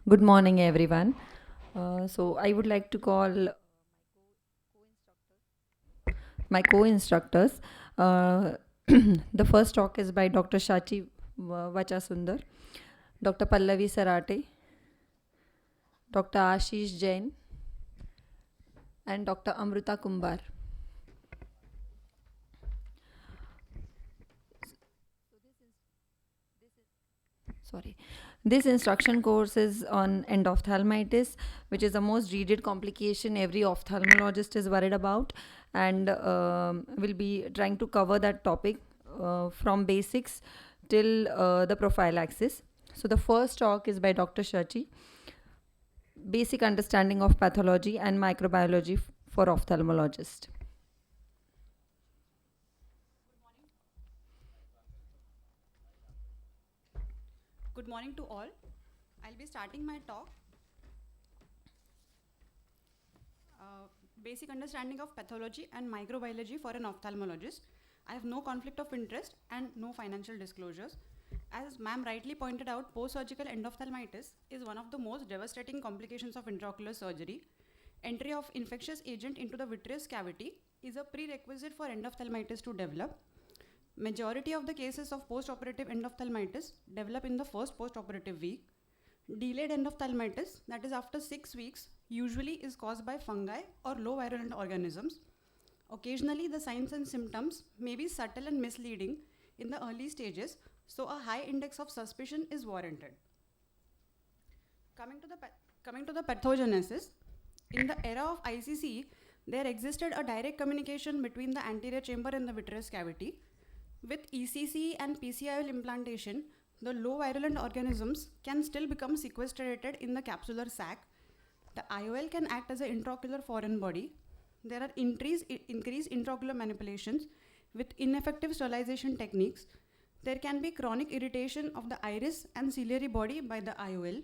Good morning, everyone. So I would like to call my co-instructors. The first talk is by Dr. Shachi Vachasundar, Dr. Pallavi Sarate, Dr. Ashish Jain, and Dr. Amruta Kumbar. Sorry. This instruction course is on endophthalmitis, which is the most dreaded complication every ophthalmologist is worried about, and we'll be trying to cover that topic from basics till the prophylaxis. So the first talk is by Dr. Shachi, Basic Understanding of Pathology and Microbiology for Ophthalmologist. Good morning to all. I'll be starting my talk. Basic understanding of pathology and microbiology for an ophthalmologist. I have no conflict of interest and no financial disclosures. As ma'am rightly pointed out, post-surgical endophthalmitis is one of the most devastating complications of intraocular surgery. Entry of infectious agent into the vitreous cavity is a prerequisite for endophthalmitis to develop. Majority of the cases of post-operative endophthalmitis develop in the first post-operative week. Delayed endophthalmitis, that is after 6 weeks, usually is caused by fungi or low virulent organisms. Occasionally, the signs and symptoms may be subtle and misleading in the early stages, so a high index of suspicion is warranted. Coming to the pathogenesis, in the era of ICC, there existed a direct communication between the anterior chamber and the vitreous cavity. With ECC and PCIOL implantation, the low virulent organisms can still become sequestrated in the capsular sac. The IOL can act as an intraocular foreign body. There are increased intraocular manipulations with ineffective sterilization techniques. There can be chronic irritation of the iris and ciliary body by the IOL.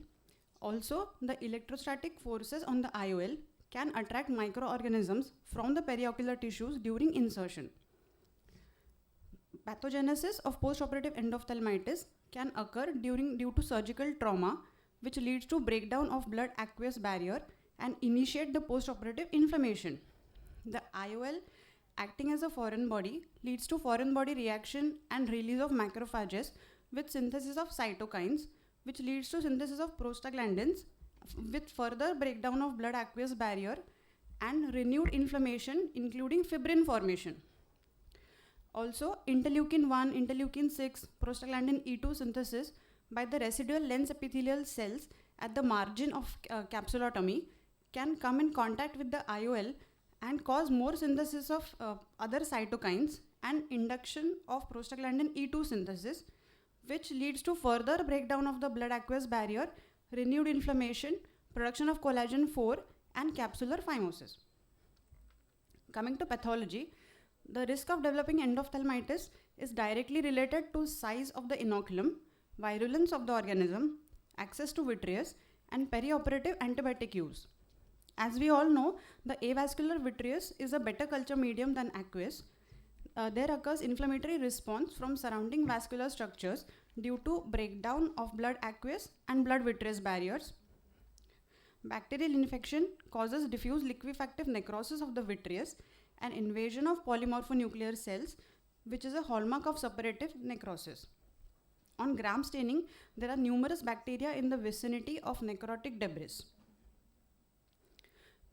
Also, the electrostatic forces on the IOL can attract microorganisms from the periocular tissues during insertion. Pathogenesis of postoperative endophthalmitis can occur due to surgical trauma, which leads to breakdown of blood aqueous barrier and initiate the postoperative inflammation. The IOL acting as a foreign body leads to foreign body reaction and release of macrophages with synthesis of cytokines, which leads to synthesis of prostaglandins with further breakdown of blood aqueous barrier and renewed inflammation, including fibrin formation. Also, interleukin 1, interleukin 6, prostaglandin E2 synthesis by the residual lens epithelial cells at the margin of capsulotomy can come in contact with the IOL and cause more synthesis of other cytokines and induction of prostaglandin E2 synthesis, which leads to further breakdown of the blood aqueous barrier, renewed inflammation, production of collagen 4, and capsular phimosis. Coming to pathology, the risk of developing endophthalmitis is directly related to size of the inoculum, virulence of the organism, access to vitreous, and perioperative antibiotic use. As we all know, the avascular vitreous is a better culture medium than aqueous. There occurs inflammatory response from surrounding vascular structures due to breakdown of blood aqueous and blood vitreous barriers. Bacterial infection causes diffuse liquefactive necrosis of the vitreous and invasion of polymorphonuclear cells, which is a hallmark of suppurative necrosis. On gram staining, there are numerous bacteria in the vicinity of necrotic debris.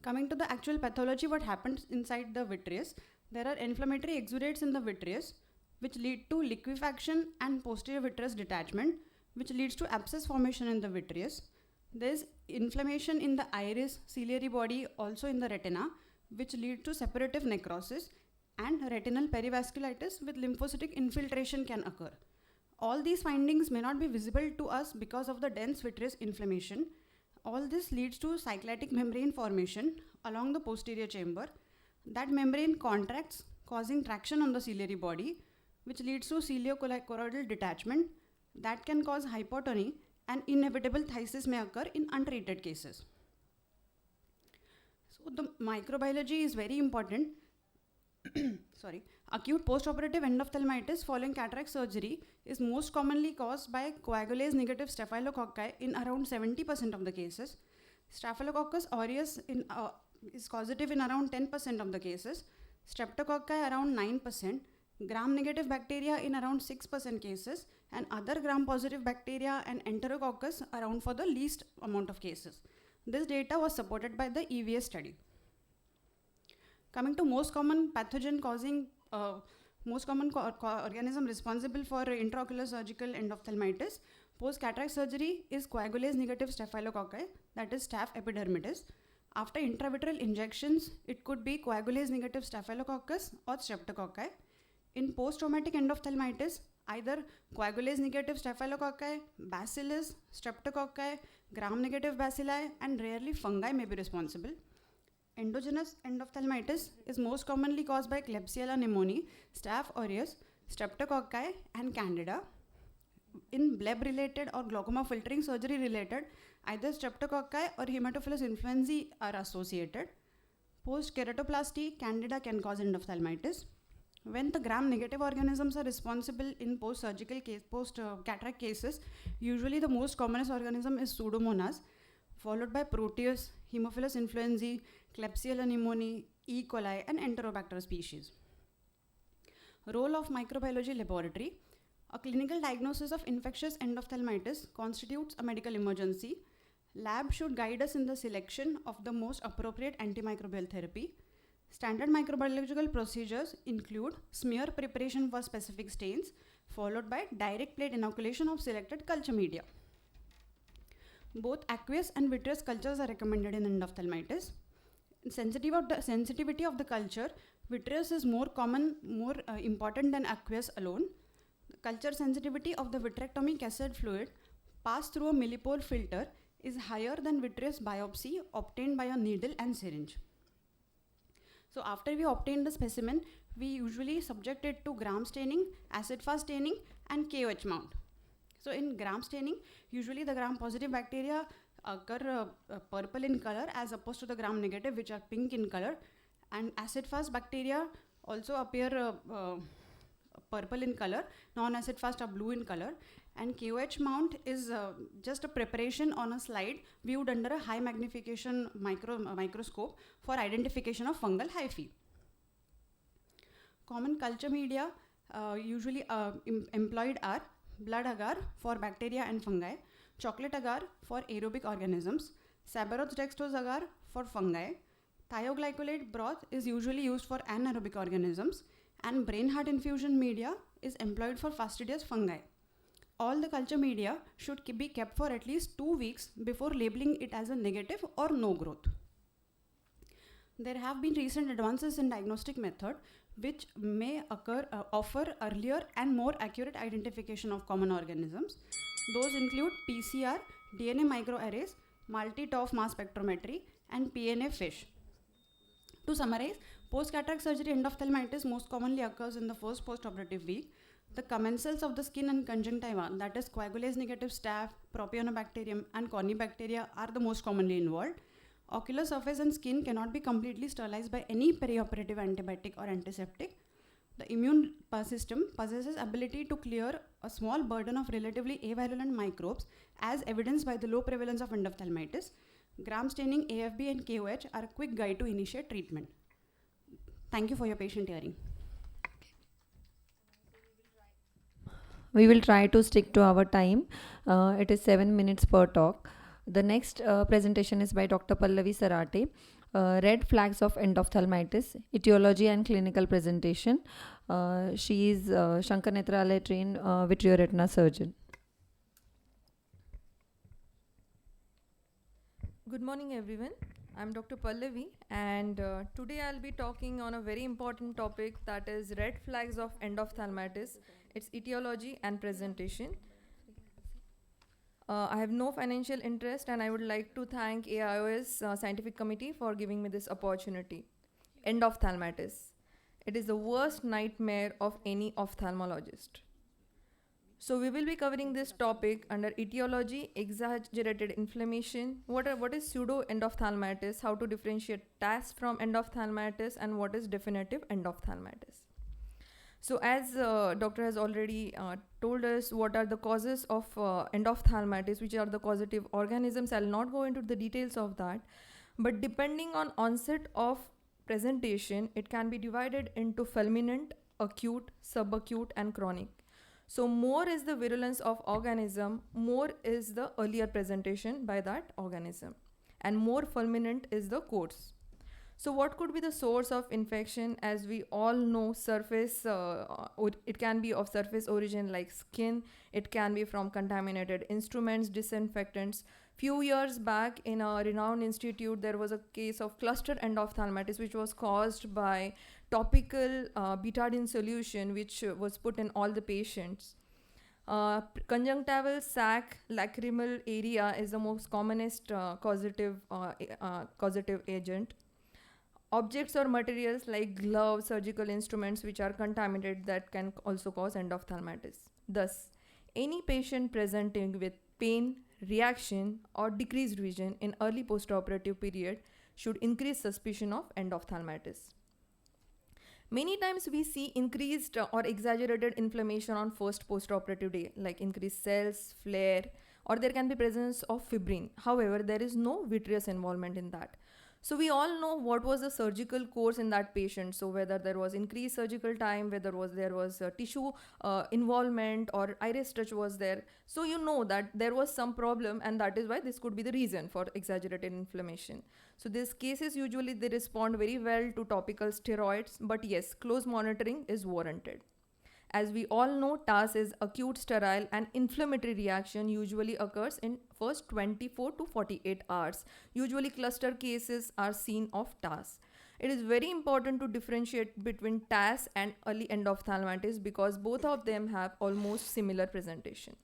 Coming to the actual pathology, what happens inside the vitreous, there are inflammatory exudates in the vitreous, which lead to liquefaction and posterior vitreous detachment, which leads to abscess formation in the vitreous. There is inflammation in the iris, ciliary body, also in the retina, which lead to separative necrosis, and retinal perivasculitis with lymphocytic infiltration can occur. All these findings may not be visible to us because of the dense vitreous inflammation. All this leads to cyclitic membrane formation along the posterior chamber. That membrane contracts, causing traction on the ciliary body, which leads to ciliochoroidal detachment that can cause hypotony, and inevitable phthisis may occur in untreated cases. So the microbiology is very important. Acute post-operative endophthalmitis following cataract surgery is most commonly caused by coagulase-negative staphylococci in around 70% of the cases. Staphylococcus aureus is causative in around 10% of the cases. Streptococci around 9%. Gram-negative bacteria in around 6% cases. And other gram-positive bacteria and enterococcus around for the least amount of cases. This data was supported by the Evs study. Coming to most common pathogen causing, most common organism responsible for intraocular surgical endophthalmitis, post-cataract surgery is coagulase-negative staphylococci, that is staph epidermidis. After intravitreal injections, it could be coagulase-negative staphylococcus or streptococci. In post-traumatic endophthalmitis, either coagulase-negative staphylococci, bacillus, streptococci, gram-negative bacilli, and rarely fungi may be responsible. Endogenous endophthalmitis is most commonly caused by Klebsiella pneumoniae, Staph aureus, Streptococci, and Candida. In bleb-related or glaucoma filtering surgery-related, either Streptococci or Haemophilus influenzae are associated. Post-keratoplasty, Candida can cause endophthalmitis. When the gram-negative organisms are responsible in post-surgical case, post-cataract cases, usually the most commonest organism is Pseudomonas, followed by Proteus, Haemophilus influenzae, Klebsiella pneumoniae, E. coli, and Enterobacter species. Role of microbiology laboratory. A clinical diagnosis of infectious endophthalmitis constitutes a medical emergency. Lab should guide us in the selection of the most appropriate antimicrobial therapy. Standard microbiological procedures include smear preparation for specific stains, followed by direct plate inoculation of selected culture media. Both aqueous and vitreous cultures are recommended in endophthalmitis. Sensitivity of the culture, vitreous is more important than aqueous alone. The culture sensitivity of the vitrectomy cassette fluid passed through a millipore filter is higher than vitreous biopsy obtained by a needle and syringe. So after we obtain the specimen, we usually subject it to gram staining, acid-fast staining, and KOH mount. So in gram staining, usually the gram-positive bacteria occur purple in color as opposed to the gram-negative, which are pink in color. And acid-fast bacteria also appear purple in color. Non-acid-fast are blue in color. And KOH mount is just a preparation on a slide viewed under a high magnification microscope for identification of fungal hyphae. Common culture media usually employed are blood agar for bacteria and fungi, chocolate agar for aerobic organisms, Sabaroth dextrose agar for fungi, thioglycolate broth is usually used for anaerobic organisms, and brain heart infusion media is employed for fastidious fungi. All the culture media should be kept for at least 2 weeks before labeling it as a negative or no growth. There have been recent advances in diagnostic method which may offer earlier and more accurate identification of common organisms. Those include PCR, DNA microarrays, multi-TOF mass spectrometry, and PNA FISH. To summarize, post-cataract surgery endophthalmitis most commonly occurs in the first post-operative week. The commensals of the skin and conjunctiva, that is coagulase-negative staph, propionibacterium, and cornybacteria are the most commonly involved. Ocular surface and skin cannot be completely sterilized by any perioperative antibiotic or antiseptic. The immune system possesses ability to clear a small burden of relatively avirulent microbes as evidenced by the low prevalence of endophthalmitis. Gram staining, AFB, and KOH are a quick guide to initiate treatment. Thank you for your patient hearing. We will try to stick to our time. It is 7 minutes per talk. The next presentation is by Dr. Pallavi Sarate. Red flags of endophthalmitis, etiology and clinical presentation. She is Shankar Netralaya trained vitreoretina surgeon. Good morning everyone. I'm Dr. Pallavi and today I'll be talking on a very important topic, that is red flags of endophthalmitis, its etiology and presentation. I have no financial interest and I would like to thank AIOS scientific committee for giving me this opportunity. Endophthalmitis. It is the worst nightmare of any ophthalmologist. So we will be covering this topic under etiology, exaggerated inflammation, what is pseudo endophthalmitis, how to differentiate TAS from endophthalmitis, and what is definitive endophthalmitis. So as doctor has already told us what are the causes of endophthalmitis, which are the causative organisms. I'll not go into the details of that, but depending on onset of presentation, it can be divided into fulminant, acute, subacute, and chronic. So more is the virulence of organism, more is the earlier presentation by that organism, and more fulminant is the course. So what could be the source of infection? As we all know, it can be of surface origin like skin, it can be from contaminated instruments, disinfectants. Few years back in a renowned institute, there was a case of cluster endophthalmitis which was caused by topical betadine solution which was put in all the patients. Conjunctival sac lacrimal area is the most commonest causative agent. Objects or materials like gloves, surgical instruments which are contaminated, that can also cause endophthalmitis. Thus, any patient presenting with pain, reaction, or decreased vision in early postoperative period should increase suspicion of endophthalmitis. Many times we see increased or exaggerated inflammation on first postoperative day, like increased cells, flare, or there can be presence of fibrin. However, there is no vitreous involvement in that. So we all know what was the surgical course in that patient. So whether there was increased surgical time, whether there was tissue involvement or iris touch was there. So you know that there was some problem, and that is why this could be the reason for exaggerated inflammation. So these cases usually they respond very well to topical steroids, but yes, close monitoring is warranted. As we all know, TAS is acute sterile and inflammatory reaction usually occurs in first 24 to 48 hours. Usually cluster cases are seen of TAS. It is very important to differentiate between TAS and early endophthalmitis because both of them have almost similar presentation.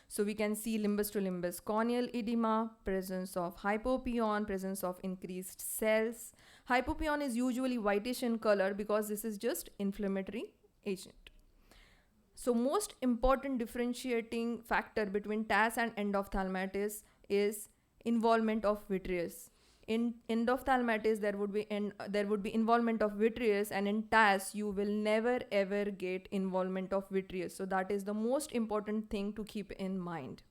So we can see limbus to limbus corneal edema, presence of hypopyon, presence of increased cells. Hypopyon is usually whitish in color because this is just inflammatory agent. So most important differentiating factor between TAS and endophthalmitis is involvement of vitreous. In endophthalmitis, there would be involvement of vitreous, and in TAS, you will never ever get involvement of vitreous. So that is the most important thing to keep in mind.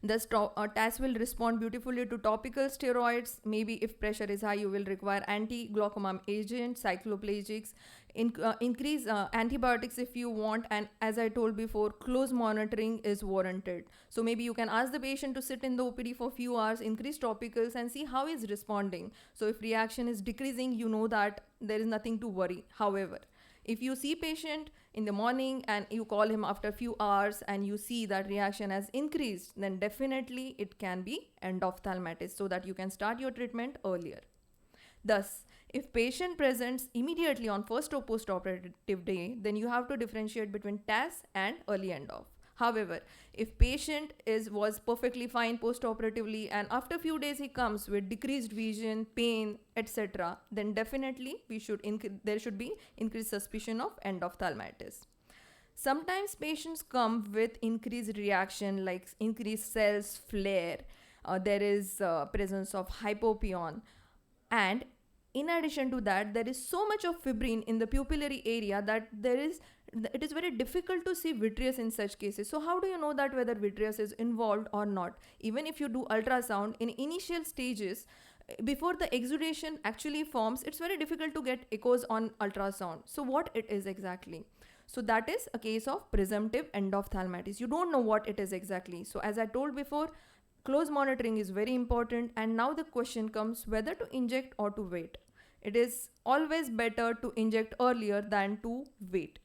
Thus, TAS will respond beautifully to topical steroids. Maybe if pressure is high, you will require anti-glaucoma agent, cycloplegics, increase antibiotics if you want. And as I told before, close monitoring is warranted. So maybe you can ask the patient to sit in the OPD for a few hours, increase topicals, and see how he's responding. So if reaction is decreasing, you know that there is nothing to worry. However, if you see patient in the morning and you call him after a few hours and you see that reaction has increased, then definitely it can be endophthalmitis, so that you can start your treatment earlier. Thus, if patient presents immediately on first or post-operative day, then you have to differentiate between TAS and early endoff. However, if patient was perfectly fine post-operatively and after a few days he comes with decreased vision, pain, etc., then definitely there should be increased suspicion of endophthalmitis. Sometimes patients come with increased reaction like increased cells, flare, there is presence of hypopyon, and in addition to that, there is so much of fibrin in the pupillary area that it is very difficult to see vitreous in such cases. So how do you know that whether vitreous is involved or not? Even if you do ultrasound in initial stages, before the exudation actually forms, it's very difficult to get echoes on ultrasound. So what it is exactly? So that is a case of presumptive endophthalmitis. You don't know what it is exactly. So as I told before, close monitoring is very important, and now the question comes whether to inject or to wait. It is always better to inject earlier than to wait.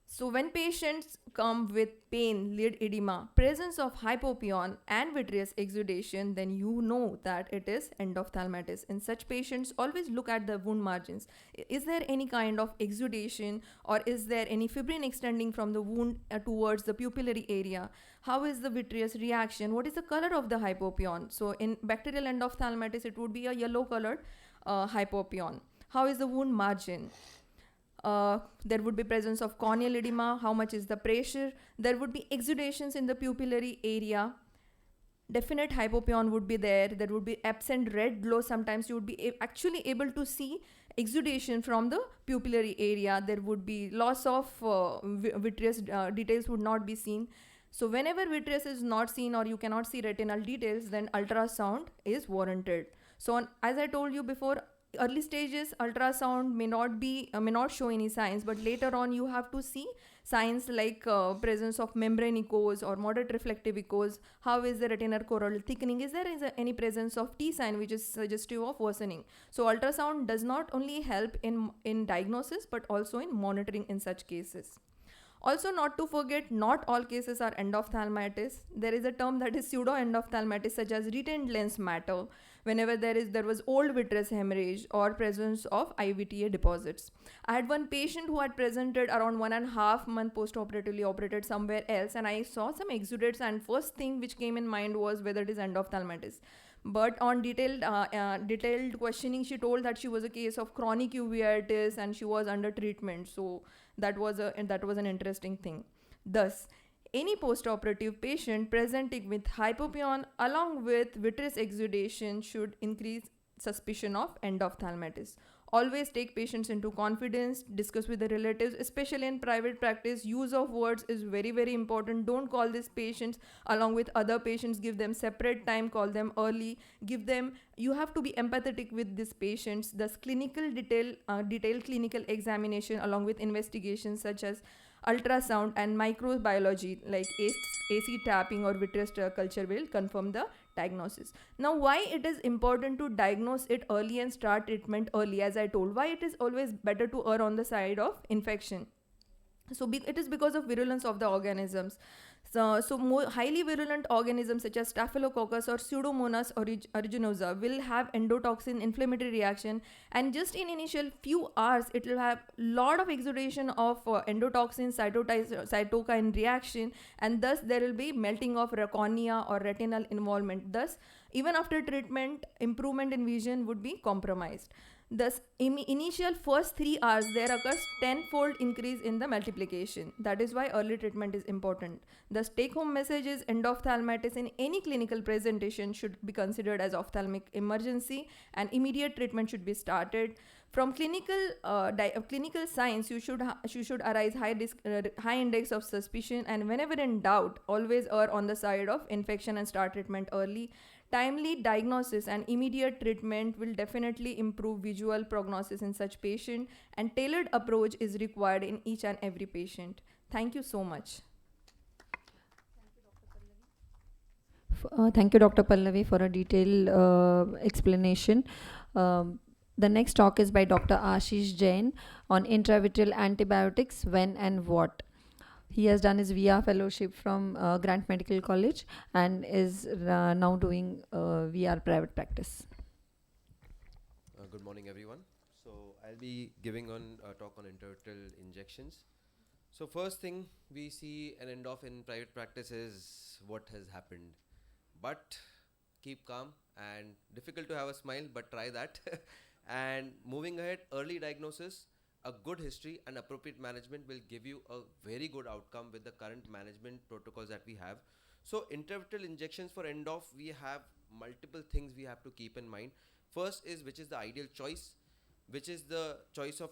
So when patients come with pain, lid edema, presence of hypopyon and vitreous exudation, then you know that it is endophthalmitis. In such patients, always look at the wound margins. Is there any kind of exudation, or is there any fibrin extending from the wound towards the pupillary area? How is the vitreous reaction? What is the color of the hypopyon? So in bacterial endophthalmitis, it would be a yellow colored hypopyon. How is the wound margin? There would be presence of corneal edema, how much is the pressure. There would be exudations in the pupillary area. Definite hypopyon would be there. There would be absent red glow. Sometimes you would be actually able to see exudation from the pupillary area. There would be loss of vitreous details would not be seen. So whenever vitreous is not seen or you cannot see retinal details, then ultrasound is warranted. So as I told you before, early stages ultrasound may not show any signs, but later on you have to see signs like presence of membrane echoes or moderate reflective echoes. How is the retinal coral thickening? Is there any presence of T sign which is suggestive of worsening? So ultrasound does not only help in diagnosis but also in monitoring in such cases. Also, not to forget, not all cases are endophthalmitis. There is a term that is pseudo-endophthalmitis, such as retained lens matter, whenever there was old vitreous hemorrhage or presence of IVTA deposits. I had one patient who had presented around 1.5 months post-operatively operated somewhere else, and I saw some exudates, and first thing which came in mind was whether it is endophthalmitis. But on detailed questioning, she told that she was a case of chronic uveitis and she was under treatment. So that was an interesting thing. Thus, any post-operative patient presenting with hypopyon along with vitreous exudation should increase suspicion of endophthalmitis. Always take patients into confidence, discuss with the relatives, especially in private practice. Use of words is very, very important. Don't call these patients along with other patients. Give them separate time, call them early. You have to be empathetic with these patients. Thus, detailed clinical examination along with investigations such as ultrasound and microbiology like AC tapping or vitreous culture will confirm the diagnosis. Now, why it is important to diagnose it early and start treatment early? As I told, why it is always better to err on the side of infection? So it is because of virulence of the organisms. So more highly virulent organisms such as Staphylococcus or Pseudomonas aeruginosa will have endotoxin inflammatory reaction, and just in initial few hours it will have lot of exudation of endotoxin cytokine reaction, and thus there will be melting of cornea or retinal involvement. Thus, even after treatment, improvement in vision would be compromised. Thus, initial first 3 hours, there occurs 10-fold increase in the multiplication. That is why early treatment is important. The take-home message is endophthalmitis in any clinical presentation should be considered as ophthalmic emergency, and immediate treatment should be started. From clinical signs, you should arise high index of suspicion, and whenever in doubt, always err on the side of infection and start treatment early. Timely diagnosis and immediate treatment will definitely improve visual prognosis in such patient, and tailored approach is required in each and every patient. Thank you so much. Thank you, Dr. Pallavi, for a detailed explanation. The next talk is by Dr. Ashish Jain on intravitreal antibiotics, when and what. He has done his VR fellowship from Grant Medical College and is now doing VR private practice. Good morning, everyone. So I'll be giving a talk on intravitreal injections. So first thing we see an end off in private practice is what has happened. But keep calm, and difficult to have a smile, but try that. And moving ahead, early diagnosis, a good history and appropriate management will give you a very good outcome with the current management protocols that we have. So intravitreal injections for end off, we have multiple things we have to keep in mind. First is which is the ideal choice, which is the choice of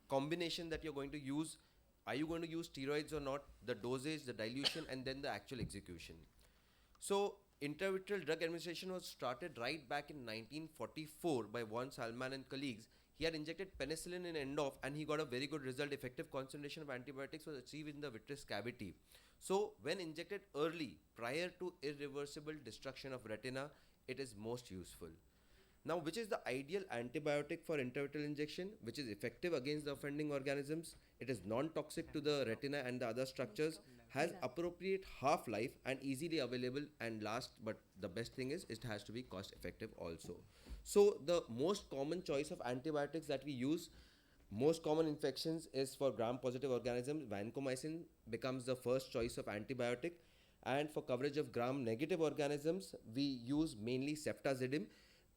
combination that you're going to use. Are you going to use steroids or not? The dosage, the dilution, and then the actual execution. So intravitreal drug administration was started right back in 1944 by Von Salman and colleagues. He had injected penicillin in end off and he got a very good result. Effective concentration of antibiotics was achieved in the vitreous cavity. So when injected early, prior to irreversible destruction of retina, it is most useful. Now, which is the ideal antibiotic for intravitreal injection, which is effective against the offending organisms? It is non-toxic to the retina and the other structures, has appropriate half-life and easily available, and last but the best thing is it has to be cost effective also. So the most common choice of antibiotics that we use, most common infections is for gram-positive organisms. Vancomycin becomes the first choice of antibiotic, and for coverage of gram-negative organisms, we use mainly Ceftazidim.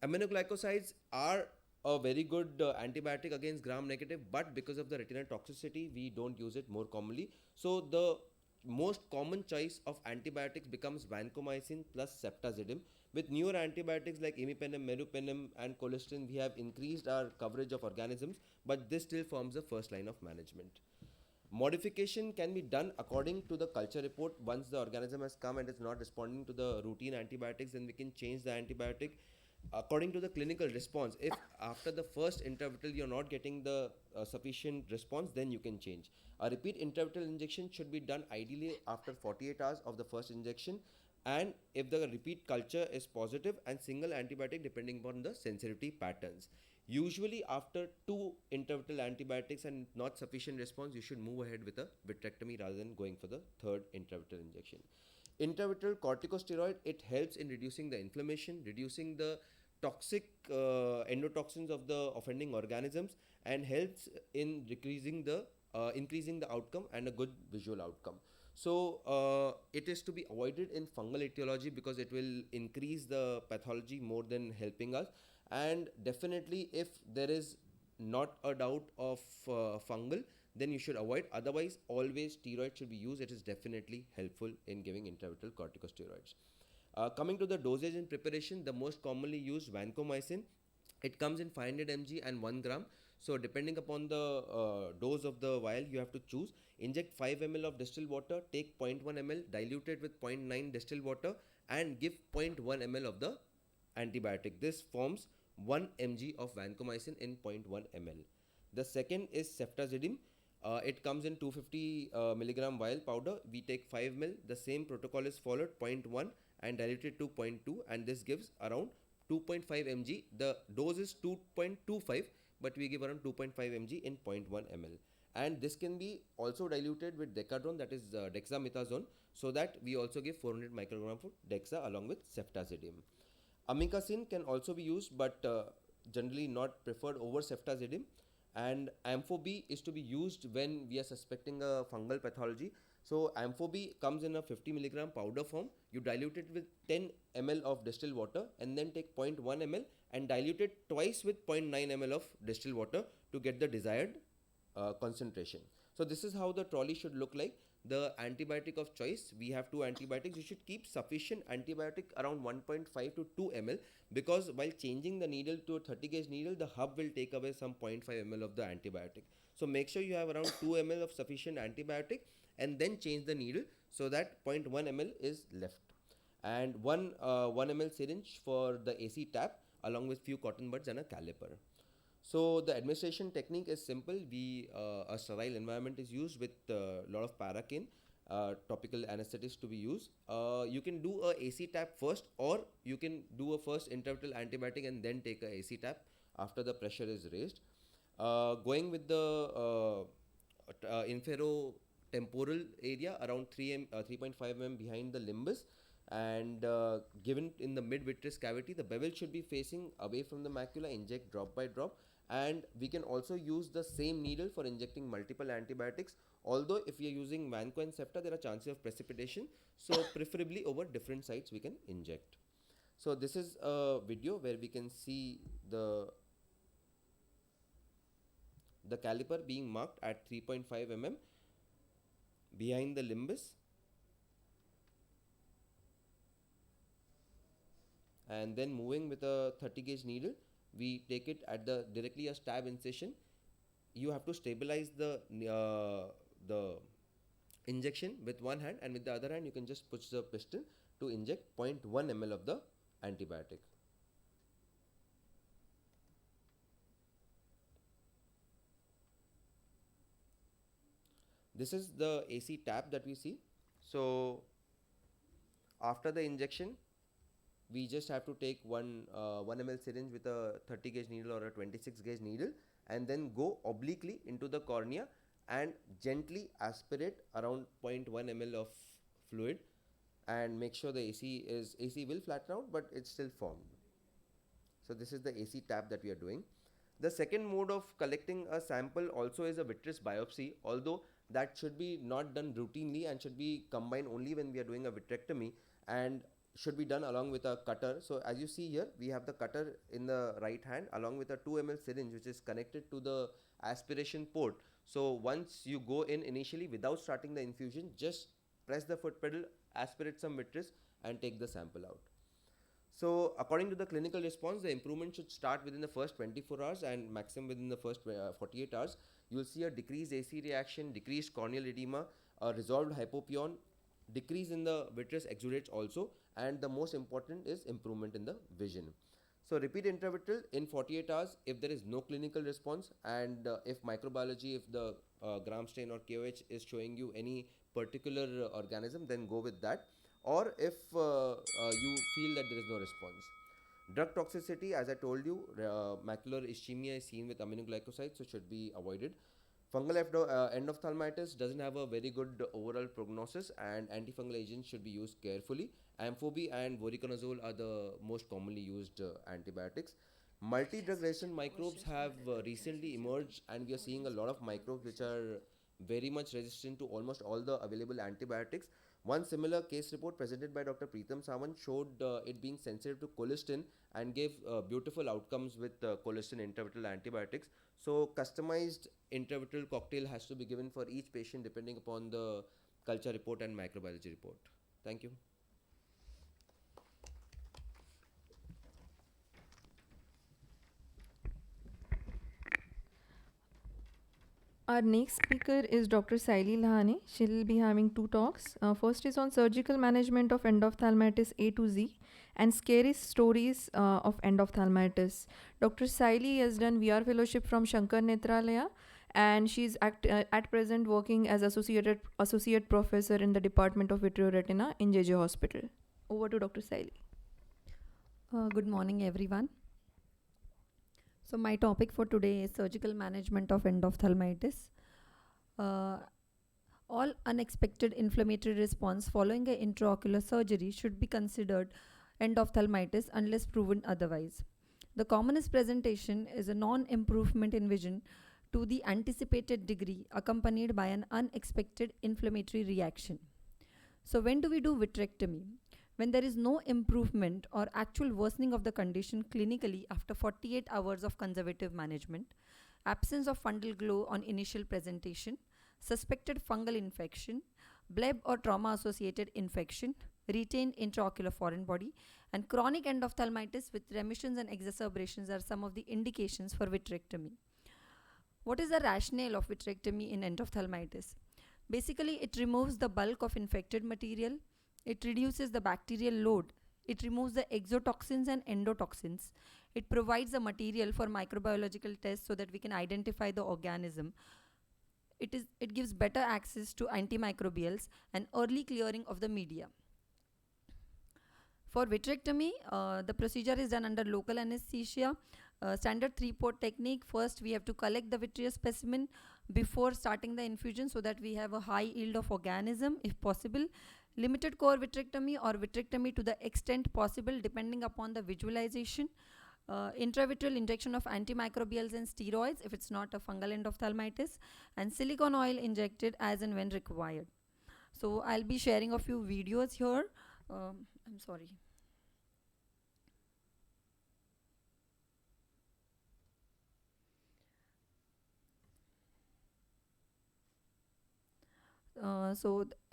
Aminoglycosides are a very good antibiotic against gram-negative, but because of the retinal toxicity, we don't use it more commonly. So the most common choice of antibiotics becomes vancomycin plus ceftazidime. With newer antibiotics like imipenem, meropenem, and colistin, we have increased our coverage of organisms, but this still forms the first line of management. Modification can be done according to the culture report. Once the organism has come and is not responding to the routine antibiotics, then we can change the antibiotic according to the clinical response. If after the first intravitreal you're not getting the sufficient response, then you can change. A repeat intravitreal injection should be done ideally after 48 hours of the first injection, and if the repeat culture is positive, and single antibiotic depending upon the sensitivity patterns. Usually after 2 intravitreal antibiotics and not sufficient response, you should move ahead with a vitrectomy rather than going for the third intravitreal injection. Intravitreal corticosteroid, it helps in reducing the inflammation, reducing the toxic endotoxins of the offending organisms, and helps in increasing the outcome and a good visual outcome. So it is to be avoided in fungal etiology because it will increase the pathology more than helping us. And definitely, if there is not a doubt of fungal, then you should avoid. Otherwise, always steroid should be used. It is definitely helpful in giving intravitreal corticosteroids. Coming to the dosage and preparation, the most commonly used vancomycin. It comes in 500 mg and 1 gram. So depending upon the dose of the vial, you have to choose. Inject 5 ml of distilled water, take 0.1 ml, dilute it with 0.9 distilled water, and give 0.1 ml of the antibiotic. This forms 1 mg of vancomycin in 0.1 ml. The second is Ceftazidim. It comes in 250 milligram vial powder. We take 5 ml. The same protocol is followed, 0.1 and diluted to 0.2, and this gives around 2.5 mg. The dose is 2.25, but we give around 2.5 mg in 0.1 ml. And this can be also diluted with decadron, that is dexamethasone, so that we also give 400 microgram for dexa along with Ceftazidim. Amikacin can also be used, but generally not preferred over Ceftazidim. And Ampho-B is to be used when we are suspecting a fungal pathology. So Ampho-B comes in a 50 milligram powder form. You dilute it with 10 ml of distilled water and then take 0.1 ml and dilute it twice with 0.9 ml of distilled water to get the desired concentration. So this is how the trolley should look like. The antibiotic of choice, we have 2 antibiotics. You should keep sufficient antibiotic around 1.5 to 2 ml, because while changing the needle to a 30 gauge needle, the hub will take away some 0.5 ml of the antibiotic. So make sure you have around 2 ml of sufficient antibiotic and then change the needle so that 0.1 ml is left. And 1 ml syringe for the AC tap along with few cotton buds and a caliper. So the administration technique is simple. A sterile environment is used with a lot of paracaine, topical anesthetics to be used. You can do a AC tap first, or you can do a first intravitreal antibiotic and then take a AC tap after the pressure is raised. Going with the inferotemporal area around 3.5 mm behind the limbus, and given in the mid-vitreous cavity, the bevel should be facing away from the macula. Inject drop by drop. And we can also use the same needle for injecting multiple antibiotics. Although if we are using Vanco and Cefta, there are chances of precipitation. So preferably over different sites we can inject. So this is a video where we can see the caliper being marked at 3.5 mm behind the limbus. And then moving with a 30 gauge needle, we take it at the directly a stab incision. You have to stabilize the injection with one hand, and with the other hand you can just push the piston to inject 0.1 ml of the antibiotic. This is the AC tap that we see. So after the injection, we just have to take 1 ml syringe with a 30 gauge needle or a 26 gauge needle, and then go obliquely into the cornea and gently aspirate around 0.1 ml of fluid, and make sure the AC will flatten out, but it's still formed. So this is the AC tap that we are doing. The second mode of collecting a sample also is a Bittrex biopsy, although that should be not done routinely and should be combined only when we are doing a vitrectomy, and should be done along with a cutter. So as you see here, we have the cutter in the right hand along with a 2 ml syringe which is connected to the aspiration port. So once you go in initially without starting the infusion, just press the foot pedal, aspirate some vitreous and take the sample out. So according to the clinical response, the improvement should start within the first 24 hours and maximum within the first 48 hours. You will see a decreased AC reaction, decreased corneal edema, a resolved hypopyon, decrease in the vitreous exudates also, and the most important is improvement in the vision. So repeat intravitreal in 48 hours if there is no clinical response, and if microbiology, if the gram stain or KOH is showing you any particular organism, then go with that. Or if you feel that there is no response. Drug toxicity, as I told you, macular ischemia is seen with aminoglycosides, so should be avoided. Fungal endophthalmitis doesn't have a very good overall prognosis, and antifungal agents should be used carefully. Amphobi and voriconazole are the most commonly used antibiotics. Multi-drug resistant microbes have recently emerged, and we are seeing a lot of microbes which are very much resistant to almost all the available antibiotics. One similar case report presented by Dr. Preetham Sawant showed it being sensitive to colistin and gave beautiful outcomes with colistin intravitreal antibiotics. So customized intravitreal cocktail has to be given for each patient depending upon the culture report and microbiology report. Thank you. Our next speaker is Dr. SAYALEE LAHANE. She'll be having two talks. First is on surgical management of endophthalmitis A to Z and scary stories of endophthalmitis. Dr. SAYALEE has done VR fellowship from Shankar Netralaya, and she's at present working as associate professor in the Department of Vitreoretina in JJ Hospital. Over to Dr. SAYALEE. Good morning, everyone. So my topic for today is surgical management of endophthalmitis. All unexpected inflammatory response following an intraocular surgery should be considered endophthalmitis unless proven otherwise. The commonest presentation is a non-improvement in vision to the anticipated degree accompanied by an unexpected inflammatory reaction. So when do we do vitrectomy? When there is no improvement or actual worsening of the condition clinically after 48 hours of conservative management, absence of fundal glow on initial presentation, suspected fungal infection, bleb or trauma-associated infection, retained intraocular foreign body, and chronic endophthalmitis with remissions and exacerbations are some of the indications for vitrectomy. What is the rationale of vitrectomy in endophthalmitis? Basically, it removes the bulk of infected material. It reduces the bacterial load. It removes the exotoxins and endotoxins. It provides a material for microbiological tests so that we can identify the organism. It gives better access to antimicrobials and early clearing of the media. For vitrectomy, the procedure is done under local anesthesia. Standard 3-port technique. First, we have to collect the vitreous specimen before starting the infusion so that we have a high yield of organism if possible. Limited core vitrectomy or vitrectomy to the extent possible depending upon the visualization. Intravitreal injection of antimicrobials and steroids if it's not a fungal endophthalmitis, and silicone oil injected as and when required. So I'll be sharing a few videos here. I'm sorry.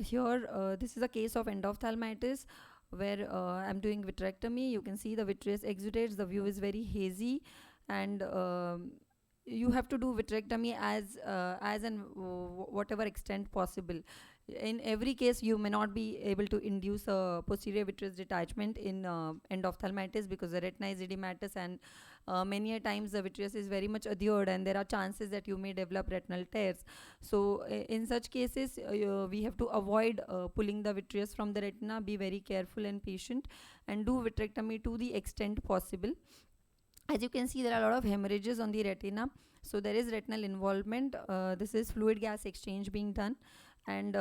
Here this is a case of endophthalmitis where I'm doing vitrectomy. You can see the vitreous exudates. The view is very hazy, and you have to do vitrectomy as and whatever extent possible. In every case, you may not be able to induce a posterior vitreous detachment in endophthalmitis because the retina is edematous, and many a times the vitreous is very much adhered, and there are chances that you may develop retinal tears. So in such cases, we have to avoid pulling the vitreous from the retina, be very careful and patient, and do vitrectomy to the extent possible. As you can see, there are a lot of hemorrhages on the retina, so there is retinal involvement. This is fluid gas exchange being done, and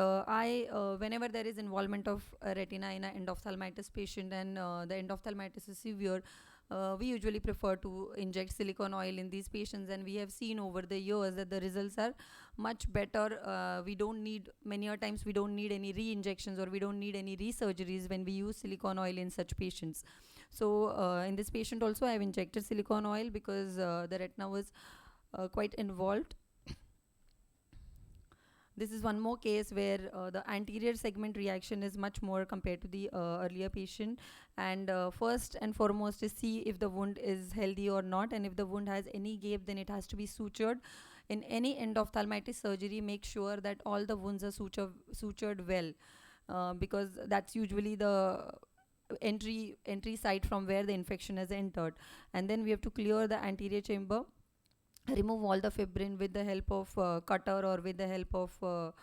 whenever there is involvement of retina in an endophthalmitis patient and the endophthalmitis is severe, we usually prefer to inject silicone oil in these patients, and we have seen over the years that the results are much better. We don't need, many a times we don't need any re-injections, or we don't need any re-surgeries when we use silicone oil in such patients. So in this patient also I have injected silicone oil because the retina was quite involved. This is one more case where the anterior segment reaction is much more compared to the earlier patient. And first and foremost is see if the wound is healthy or not, and if the wound has any gape, then it has to be sutured. In any endophthalmitis surgery, make sure that all the wounds are sutured well, because that's usually the entry site from where the infection has entered. And then we have to clear the anterior chamber, remove all the fibrin with the help of cutter or with the help of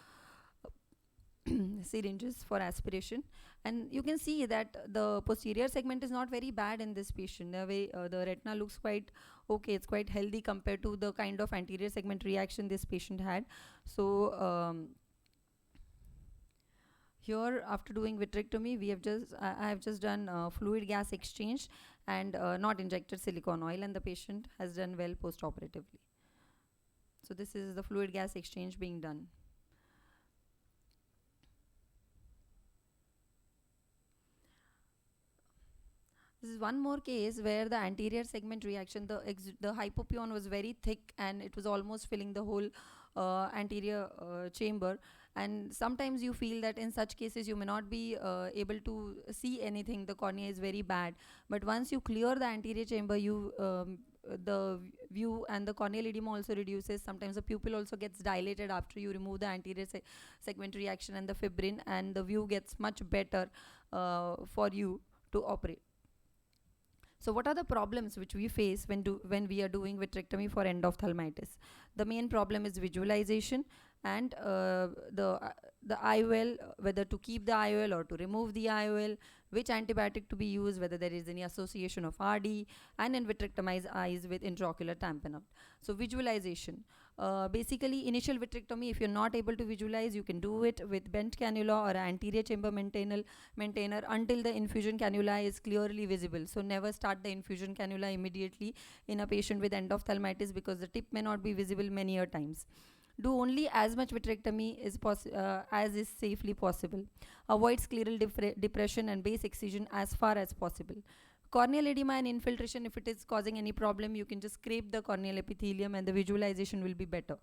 syringes for aspiration. And you can see that the posterior segment is not very bad in this patient. The way the retina looks quite okay, it's quite healthy compared to the kind of anterior segment reaction this patient had. So here, after doing vitrectomy, I have just done fluid gas exchange and not injected silicone oil, and the patient has done well post-operatively. So this is the fluid gas exchange being done. This is one more case where the anterior segment reaction, the hypopion was very thick and it was almost filling the whole anterior chamber. And sometimes you feel that in such cases you may not be able to see anything, the cornea is very bad. But once you clear the anterior chamber, the view and the corneal edema also reduces. Sometimes the pupil also gets dilated after you remove the anterior segment reaction and the fibrin, and the view gets much better for you to operate. So what are the problems which we face when we are doing vitrectomy for endophthalmitis? The main problem is visualization, and the IOL, whether to keep the IOL or to remove the IOL, which antibiotic to be used, whether there is any association of RD, and in vitrectomized eyes with intraocular tamponade. So visualization. Basically, initial vitrectomy, if you're not able to visualize, you can do it with bent cannula or anterior chamber maintainer until the infusion cannula is clearly visible. So never start the infusion cannula immediately in a patient with endophthalmitis, because the tip may not be visible many a times. Do only as much vitrectomy as is safely possible. Avoid scleral depression and base excision as far as possible. Corneal edema and infiltration, if it is causing any problem, you can just scrape the corneal epithelium and the visualization will be better.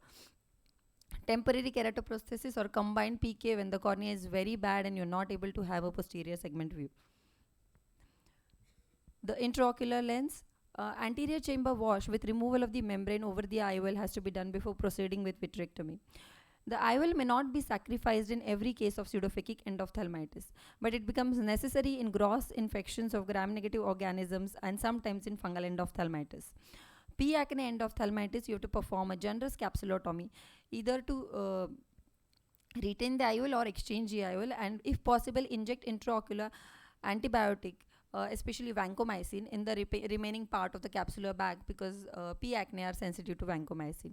Temporary keratoprosthesis or combined PK when the cornea is very bad and you're not able to have a posterior segment view. The intraocular lens. Anterior chamber wash with removal of the membrane over the IOL has to be done before proceeding with vitrectomy. The IOL may not be sacrificed in every case of pseudophakic endophthalmitis, but it becomes necessary in gross infections of gram-negative organisms and sometimes in fungal endophthalmitis. P-acne endophthalmitis, you have to perform a generous capsulotomy, either to retain the IOL or exchange the IOL, and if possible, inject intraocular antibiotic, especially vancomycin, in the remaining part of the capsular bag, because P. acne are sensitive to vancomycin.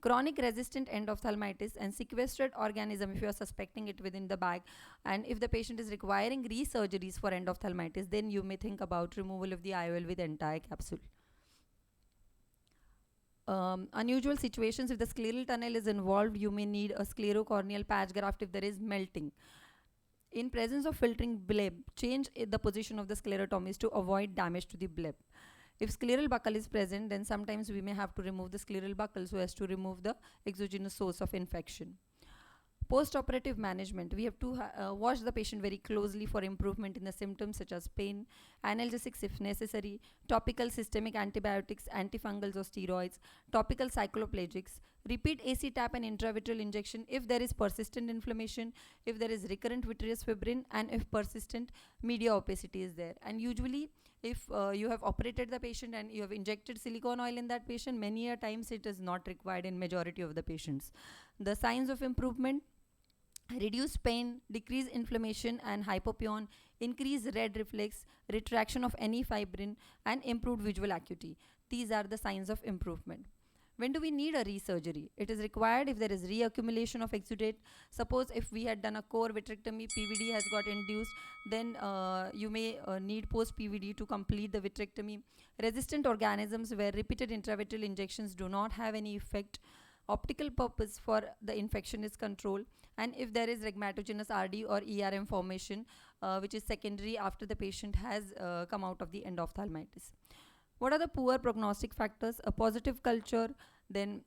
Chronic resistant endophthalmitis and sequestered organism, if you are suspecting it within the bag, and if the patient is requiring resurgeries for endophthalmitis, then you may think about removal of the IOL with entire capsule. Unusual situations, if the scleral tunnel is involved, you may need a sclerocorneal patch graft if there is melting. In presence of filtering bleb, change the position of the sclerotomist to avoid damage to the bleb. If scleral buccal is present, then sometimes we may have to remove the scleral buccal so as to remove the exogenous source of infection. Post-operative management, we have to watch the patient very closely for improvement in the symptoms such as pain, analgesics if necessary, topical systemic antibiotics, antifungals or steroids, topical cycloplegics, repeat AC tap and intravitreal injection if there is persistent inflammation, if there is recurrent vitreous fibrin, and if persistent media opacity is there. And usually, if you have operated the patient and you have injected silicone oil in that patient, many a times it is not required in majority of the patients. The signs of improvement: reduce pain, decrease inflammation and hypopion, increase red reflex, retraction of any fibrin, and improved visual acuity. These are the signs of improvement. When do we need a resurgery? It is required if there is reaccumulation of exudate. Suppose if we had done a core vitrectomy, PVD has got induced, then you may need post-PVD to complete the vitrectomy. Resistant organisms where repeated intravertebral injections do not have any effect. Optical purpose for the infection is controlled, and if there is rhegmatogenous RD or ERM formation, which is secondary after the patient has come out of the endophthalmitis. What are the poor prognostic factors? A positive culture, then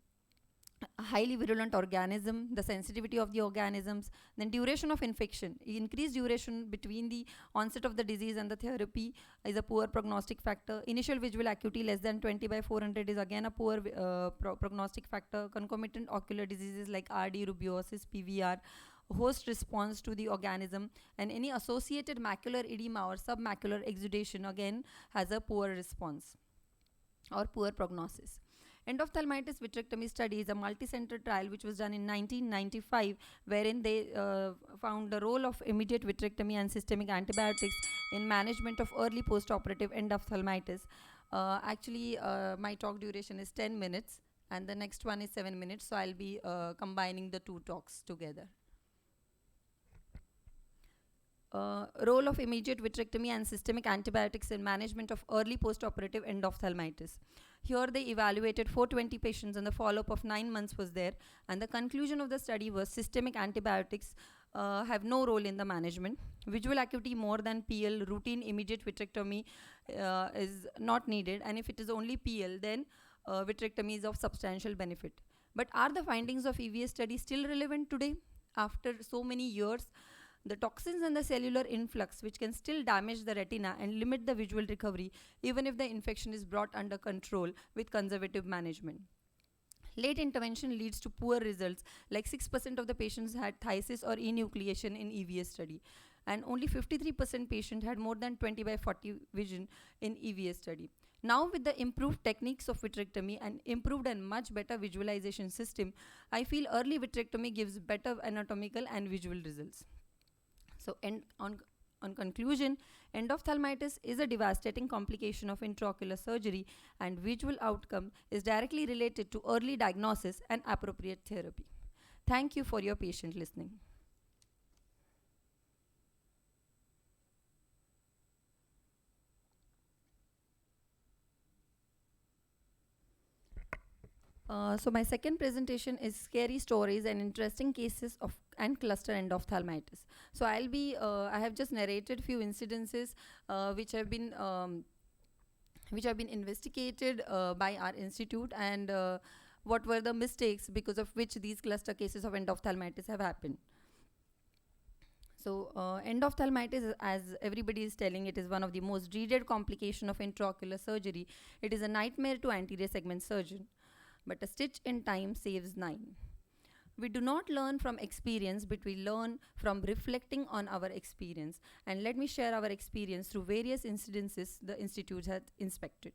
a highly virulent organism, the sensitivity of the organisms, then duration of infection. Increased duration between the onset of the disease and the therapy is a poor prognostic factor. Initial visual acuity less than 20/400 is again a poor prognostic factor. Concomitant ocular diseases like RD, rubiosis, PVR, host response to the organism, and any associated macular edema or submacular exudation again has a poor response or poor prognosis. Endophthalmitis vitrectomy study is a multi-center trial which was done in 1995, wherein they found the role of immediate vitrectomy and systemic antibiotics in management of early post-operative endophthalmitis. My talk duration is 10 minutes and the next one is 7 minutes, so I'll be combining the two talks together. Role of immediate vitrectomy and systemic antibiotics in management of early post-operative endophthalmitis. Here they evaluated 420 patients and the follow-up of 9 months was there, and the conclusion of the study was systemic antibiotics have no role in the management. Visual acuity more than PL, routine immediate vitrectomy is not needed, and if it is only PL, then vitrectomy is of substantial benefit. But are the findings of EVS study still relevant today after so many years? The toxins and the cellular influx, which can still damage the retina and limit the visual recovery, even if the infection is brought under control with conservative management. Late intervention leads to poor results, like 6% of the patients had phthisis or enucleation in EVS study, and only 53% patient had more than 20/40 vision in EVS study. Now with the improved techniques of vitrectomy and improved and much better visualization system, I feel early vitrectomy gives better anatomical and visual results. So on conclusion, endophthalmitis is a devastating complication of intraocular surgery, and visual outcome is directly related to early diagnosis and appropriate therapy. Thank you for your patient listening. So my second presentation is scary stories and interesting cases of and cluster endophthalmitis. So I have just narrated few incidences which have been investigated by our institute, and what were the mistakes because of which these cluster cases of endophthalmitis have happened. So endophthalmitis, as everybody is telling, it is one of the most dreaded complication of intraocular surgery. It is a nightmare to anterior segment surgeon, but a stitch in time saves 9. We do not learn from experience, but we learn from reflecting on our experience. And let me share our experience through various incidences the institute had inspected.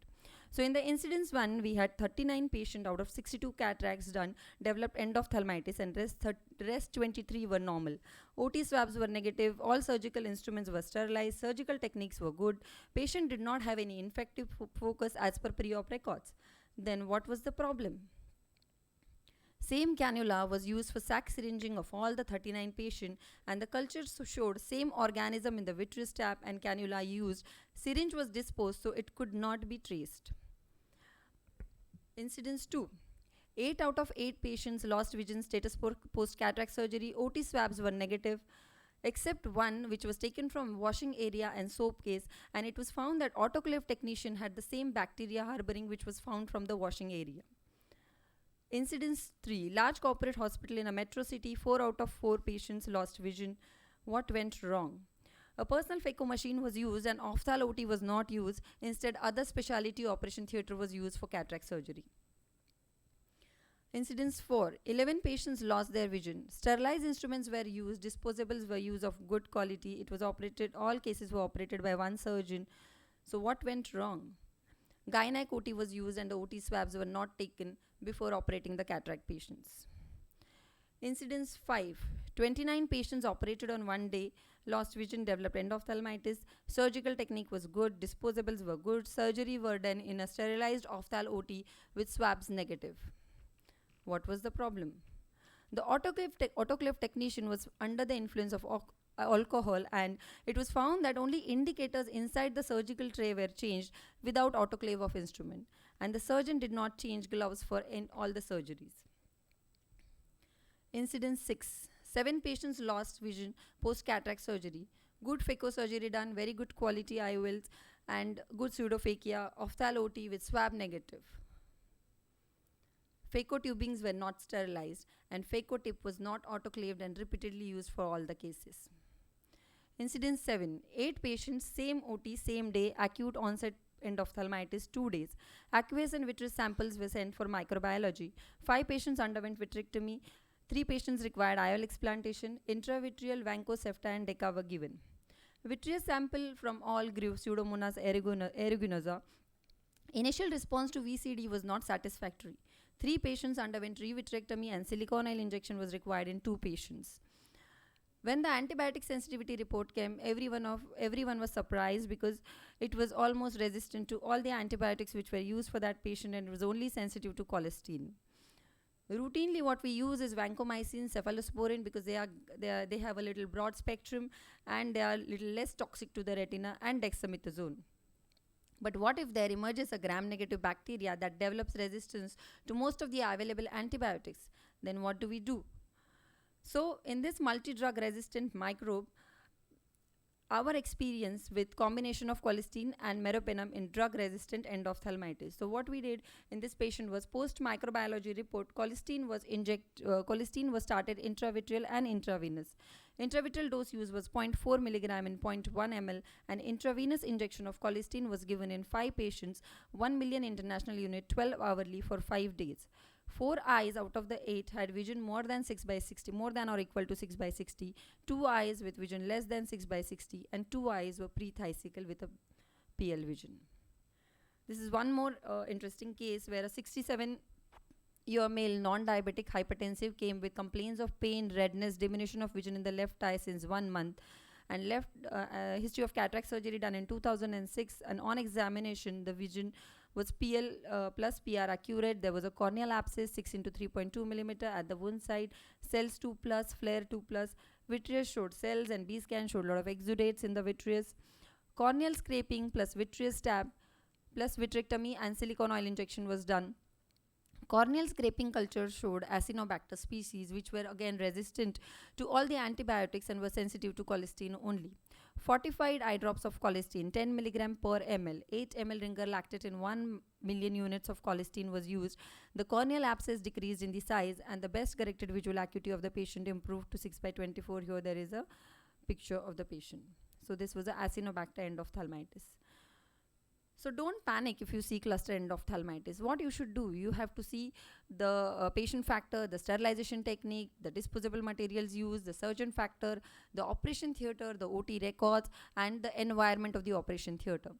So in the incidence 1, we had 39 patients out of 62 cataracts done, developed endophthalmitis, and rest 23 were normal. OT swabs were negative, all surgical instruments were sterilized, surgical techniques were good, patient did not have any infective focus as per pre-op records. Then what was the problem? Same cannula was used for sac syringing of all the 39 patients, and the cultures showed same organism in the vitreous tap and cannula used. Syringe was disposed, so it could not be traced. Incidence 2. 8 out of 8 patients lost vision status post-cataract surgery. OT swabs were negative, except one which was taken from washing area and soap case, and it was found that autoclave technician had the same bacteria harboring which was found from the washing area. Incidence 3. Large corporate hospital in a metro city, 4 out of 4 patients lost vision. What went wrong? A personal phaco machine was used and ophthal OT was not used. Instead, other specialty operation theatre was used for cataract surgery. Incidence 4. 11 patients lost their vision. Sterilized instruments were used. Disposables were used of good quality. It was operated. All cases were operated by one surgeon. So what went wrong? Gynec OT was used and the OT swabs were not taken before operating the cataract patients. Incidence 5. 29 patients operated on one day, lost vision, developed endophthalmitis. Surgical technique was good, disposables were good, surgery were done in a sterilized ophthal OT with swabs negative. What was the problem? The autoclave technician was under the influence of alcohol, and it was found that only indicators inside the surgical tray were changed without autoclave of instrument, and the surgeon did not change gloves for in all the surgeries. Incident 6. 7 patients lost vision post cataract surgery. Good phaco surgery done, very good quality IOLs, and good pseudophakia, ophthalmology with swab negative. Phaco tubings were not sterilized, and phaco tip was not autoclaved and repeatedly used for all the cases. Incident 7. 8 patients, same OT, same day, acute onset endophthalmitis, 2 days. Aqueous and vitreous samples were sent for microbiology. 5 patients underwent vitrectomy. 3 patients required IOL explantation. Intravitreal vancomycin and deca were given. Vitreous sample from all grew Pseudomonas aeruginosa. Initial response to VCD was not satisfactory. 3 patients underwent revitrectomy and silicone oil injection was required in 2 patients. When the antibiotic sensitivity report came, everyone was surprised because it was almost resistant to all the antibiotics which were used for that patient, and it was only sensitive to colistin. Routinely, what we use is vancomycin, cephalosporin, because they have a little broad spectrum and they are a little less toxic to the retina, and dexamethasone. But what if there emerges a gram-negative bacteria that develops resistance to most of the available antibiotics? Then what do we do? So, in this multi-drug resistant microbe, our experience with combination of colistin and meropenem in drug-resistant endophthalmitis. So, what we did in this patient was post-microbiology report. Colistin was started intravitreal and intravenous. Intravitreal dose use was 0.4 milligram in 0.1 ml, and intravenous injection of colistin was given in 5 patients, 1 million international unit, 12 hourly for 5 days. 4 eyes out of the 8 had vision more than 6 by 60, more than or equal to 6 by 60. 2 eyes with vision less than 6 by 60, and 2 eyes were pre-thysical with a PL vision. This is one more interesting case where a 67-year male non-diabetic hypertensive came with complaints of pain, redness, diminution of vision in the left eye since 1 month, and left history of cataract surgery done in 2006, and on examination the vision was PL plus PR accurate. There was a corneal abscess 6 into 3.2 millimeter at the wound site, cells 2 plus, flare 2 plus, vitreous showed cells, and B scan showed a lot of exudates in the vitreous. Corneal scraping plus vitreous stab plus vitrectomy and silicone oil injection was done. Corneal scraping culture showed Acinetobacter species, which were again resistant to all the antibiotics and were sensitive to colistin only. Fortified eye drops of colistin, 10 mg per ml, 8 ml ringer lactate in 1 million units of colistin was used. The corneal abscess decreased in the size, and the best corrected visual acuity of the patient improved to 6 by 24. Here there is a picture of the patient. So this was the Acinetobacter endophthalmitis. So don't panic if you see cluster endophthalmitis. What you should do, you have to see the patient factor, the sterilization technique, the disposable materials used, the surgeon factor, the operation theatre, the OT records, and the environment of the operation theatre.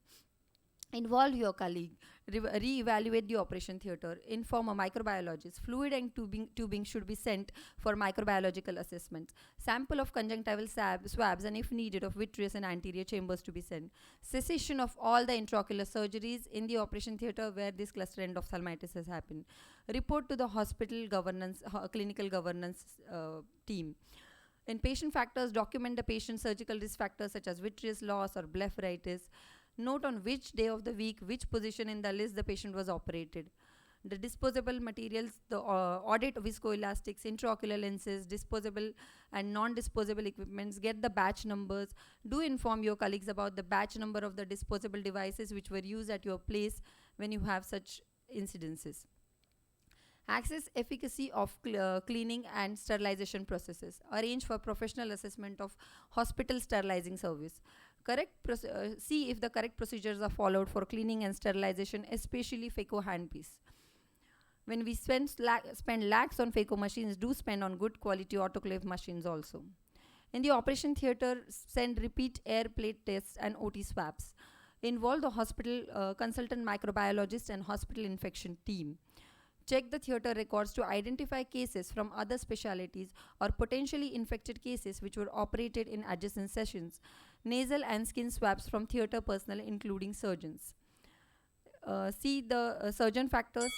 Involve your colleague, re-evaluate the operation theatre, inform a microbiologist. Fluid and tubing should be sent for microbiological assessments. Sample of conjunctival swabs, and if needed of vitreous and anterior chambers to be sent. Cessation of all the intraocular surgeries in the operation theatre where this cluster endophthalmitis has happened. Report to the hospital governance, clinical governance team. In patient factors, document the patient's surgical risk factors such as vitreous loss or blepharitis. Note on which day of the week, which position in the list the patient was operated. The disposable materials, the audit viscoelastics, intraocular lenses, disposable and non-disposable equipments, get the batch numbers. Do inform your colleagues about the batch number of the disposable devices which were used at your place when you have such incidences. Access efficacy of cleaning and sterilization processes. Arrange for professional assessment of hospital sterilizing service. See if the correct procedures are followed for cleaning and sterilization, especially phaco handpiece. When we spend lakhs on phaco machines, do spend on good quality autoclave machines also. In the operation theatre, send repeat air plate tests and OT swabs. Involve the hospital consultant microbiologist and hospital infection team. Check the theatre records to identify cases from other specialties or potentially infected cases which were operated in adjacent sessions. Nasal and skin swabs from theatre personnel, including surgeons. See the surgeon factors.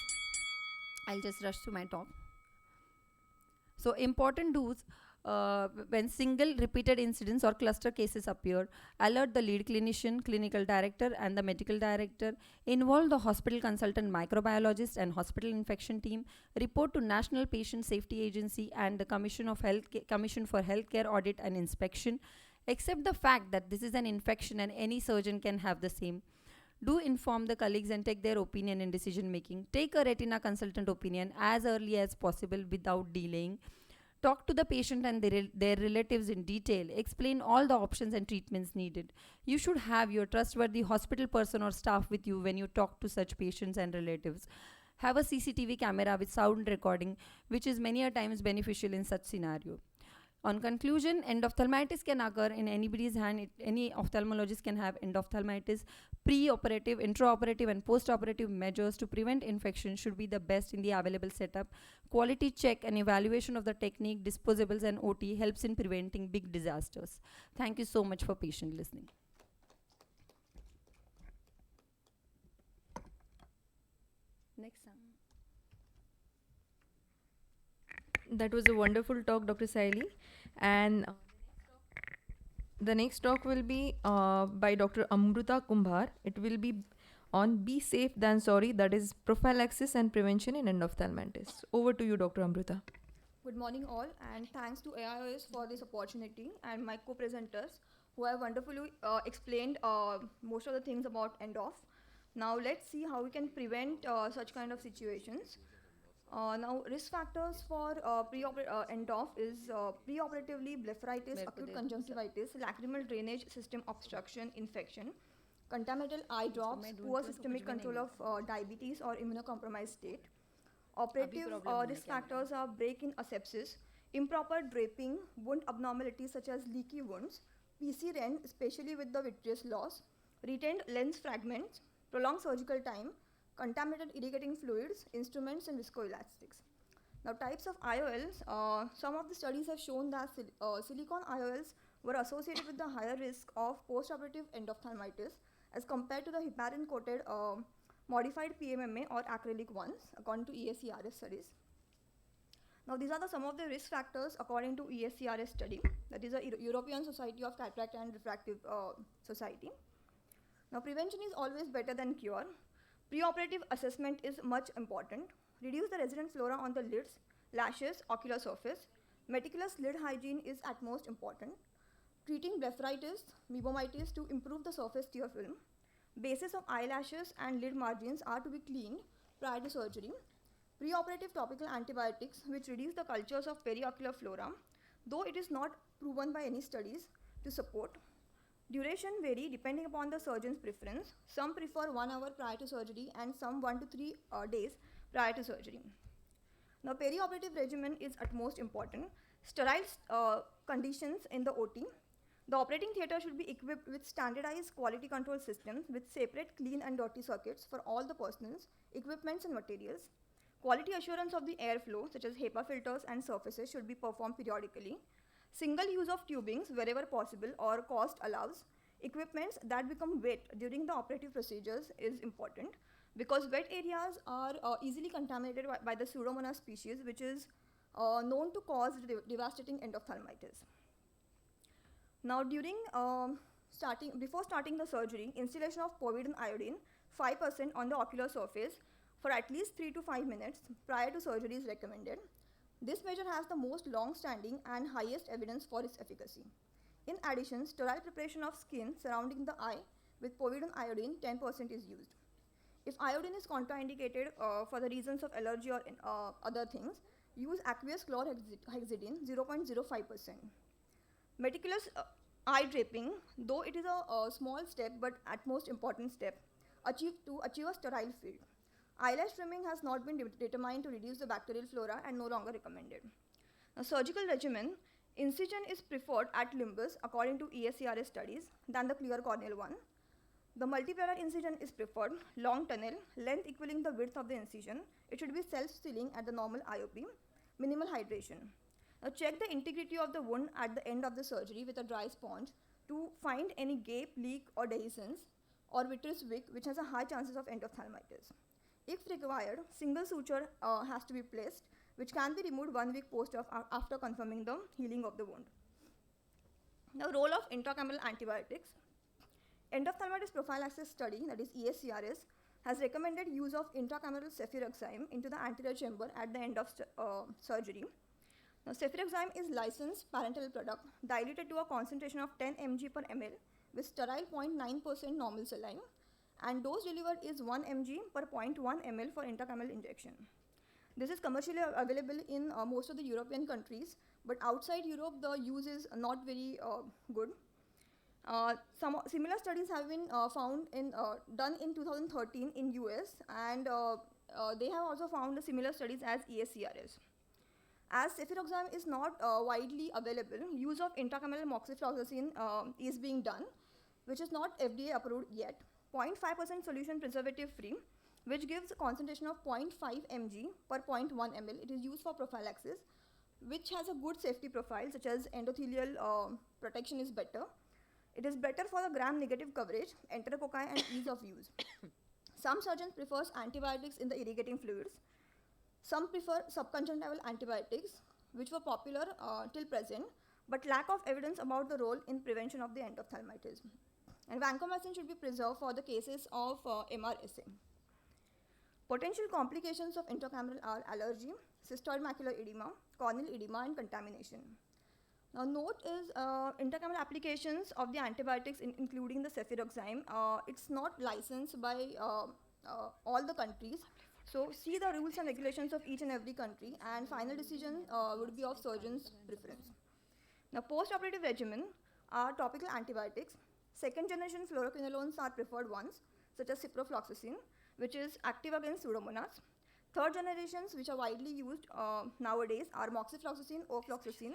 I'll just rush through my talk. So important do's, when single repeated incidents or cluster cases appear, alert the lead clinician, clinical director, and the medical director. Involve the hospital consultant microbiologist and hospital infection team. Report to National Patient Safety Agency and the Commission for Healthcare Audit and Inspection. Accept the fact that this is an infection and any surgeon can have the same. Do inform the colleagues and take their opinion in decision making. Take a retina consultant opinion as early as possible without delaying. Talk to the patient and their relatives in detail. Explain all the options and treatments needed. You should have your trustworthy hospital person or staff with you when you talk to such patients and relatives. Have a CCTV camera with sound recording, which is many a times beneficial in such scenario. On conclusion, endophthalmitis can occur in anybody's hand. Any ophthalmologist can have endophthalmitis. Pre-operative, intraoperative, and post-operative measures to prevent infection should be the best in the available setup. Quality check and evaluation of the technique, disposables, and OT helps in preventing big disasters. Thank you so much for patient listening. Next. That was a wonderful talk, Dr. SAYALEE. And the next talk will be by Dr. Amruta Kumbhar. It will be on Be Safe Than Sorry, that is prophylaxis and prevention in endophthalmitis. Over to you, Dr. Amruta. Good morning all, and thanks to AIOS for this opportunity and my co-presenters who have wonderfully explained most of the things about ENDOPH. Now let's see how we can prevent such kind of situations. Now, risk factors for ENDOPH is preoperatively blepharitis, acute conjunctivitis, lacrimal drainage system obstruction, infection, contaminated eye drops, poor systemic control of diabetes or immunocompromised state. Operative risk factors are break-in asepsis, improper draping, wound abnormalities such as leaky wounds, PC-REN, especially with the vitreous loss, retained lens fragments, prolonged surgical time, contaminated irrigating fluids, instruments, and viscoelastics. Now, types of IOLs, some of the studies have shown that silicone IOLs were associated with the higher risk of post-operative endophthalmitis as compared to the heparin-coated modified PMMA or acrylic ones, according to ESCRS studies. Now, these are some of the risk factors according to ESCRS study, that is the European Society of Cataract and Refractive Society. Now, prevention is always better than cure. Preoperative assessment is much important. Reduce the resident flora on the lids, lashes, ocular surface. Meticulous lid hygiene is at most important. Treating blepharitis, meibomitis to improve the surface tear film. Bases of eyelashes and lid margins are to be cleaned prior to surgery. Preoperative topical antibiotics which reduce the cultures of periocular flora, though it is not proven by any studies to support. Duration vary depending upon the surgeon's preference. Some prefer 1 hour prior to surgery and some 1 to 3 days prior to surgery. Now, perioperative regimen is at most important. Sterile conditions in the OT. The operating theatre should be equipped with standardized quality control systems with separate clean and dirty circuits for all the personnels, equipments, and materials. Quality assurance of the airflow, such as HEPA filters and surfaces, should be performed periodically. Single use of tubings wherever possible or cost allows. Equipments that become wet during the operative procedures is important because wet areas are easily contaminated by the Pseudomonas species, which is known to cause devastating endophthalmitis. Now, before starting the surgery, instillation of povidone iodine 5% on the ocular surface for at least 3 to 5 minutes prior to surgery is recommended. This measure has the most long-standing and highest evidence for its efficacy. In addition, sterile preparation of skin surrounding the eye with povidone iodine 10% is used. If iodine is contraindicated for the reasons of allergy or other things, use aqueous chlorhexidine 0.05%. Meticulous eye draping, though it is a small step but at most important step, to achieve a sterile field. Eyelash trimming has not been determined to reduce the bacterial flora and no longer recommended. Now, surgical regimen, incision is preferred at limbus according to ESCRS studies than the clear corneal one. The multiplanar incision is preferred, long tunnel, length equaling the width of the incision. It should be self-sealing at the normal IOP, minimal hydration. Now, check the integrity of the wound at the end of the surgery with a dry sponge to find any gape, leak, or dehiscence, or vitreous wick, which has a high chances of endophthalmitis. If required, single suture has to be placed which can be removed 1 week after confirming the healing of the wound. The role of intracameral antibiotics. Endophthalmitis prophylaxis study, that is ESCRS, has recommended use of intracameral ceftriaxone into the anterior chamber at the end of surgery. Now, ceftriaxone is licensed parenteral product diluted to a concentration of 10 mg per ml with sterile 0.9% normal saline, and dose delivered is 1 mg per 0.1 ml for intracameral injection. This is commercially available in most of the European countries, but outside Europe the use is not very good. Some similar studies have been done in 2013 in US, and they have also found the similar studies as ESCRS. As ceftriaxone is not widely available, use of intracameral moxifloxacin is being done, which is not FDA approved yet. 0.5% solution preservative free, which gives a concentration of 0.5 mg per 0.1 ml. It is used for prophylaxis, which has a good safety profile, such as endothelial protection is better. It is better for the gram-negative coverage, enterococci, and ease of use. Some surgeons prefer antibiotics in the irrigating fluids. Some prefer subconjunctival antibiotics, which were popular till present, but lack of evidence about the role in prevention of the endophthalmitis. And vancomycin should be preserved for the cases of MRSA. Potential complications of intracameral are allergy, cystoid macular edema, corneal edema, and contamination. Now, note is intracameral applications of the antibiotics, including the ceftriaxone. It's not licensed by all the countries. So, see the rules and regulations of each and every country, and final decision would be of surgeon's preference. Now, post-operative regimen are topical antibiotics. Second generation fluoroquinolones are preferred ones, such as ciprofloxacin, which is active against Pseudomonas. Third generations, which are widely used nowadays, are moxifloxacin, ofloxacin,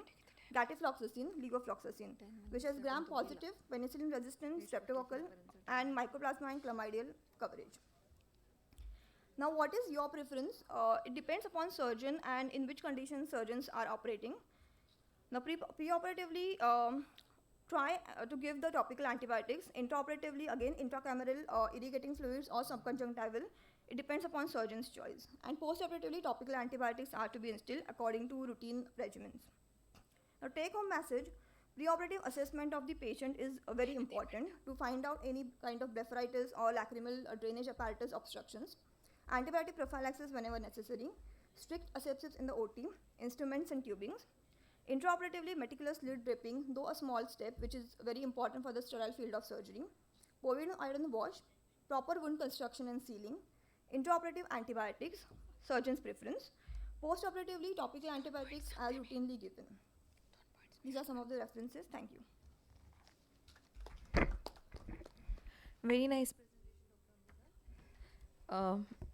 datifloxacin, levofloxacin, which has gram-positive, penicillin-resistant, streptococcal, and mycoplasma and chlamydial coverage. Now, what is your preference? It depends upon surgeon and in which conditions surgeons are operating. Now, preoperatively, try to give the topical antibiotics. Intraoperatively, again, intracameral irrigating fluids or subconjunctival. It depends upon surgeon's choice. And postoperatively, topical antibiotics are to be instilled according to routine regimens. Now, take-home message: preoperative assessment of the patient is very important to find out any kind of blepharitis or lacrimal drainage apparatus obstructions. Antibiotic prophylaxis whenever necessary. Strict asepsis in the OT, instruments and tubings. Intraoperatively, meticulous lid draping, though a small step, which is very important for the sterile field of surgery. Povidone iron wash, proper wound construction and sealing. Intraoperative antibiotics, surgeon's preference. Postoperatively, topical antibiotics as routinely given. These are some of the references. Thank you. Very nice.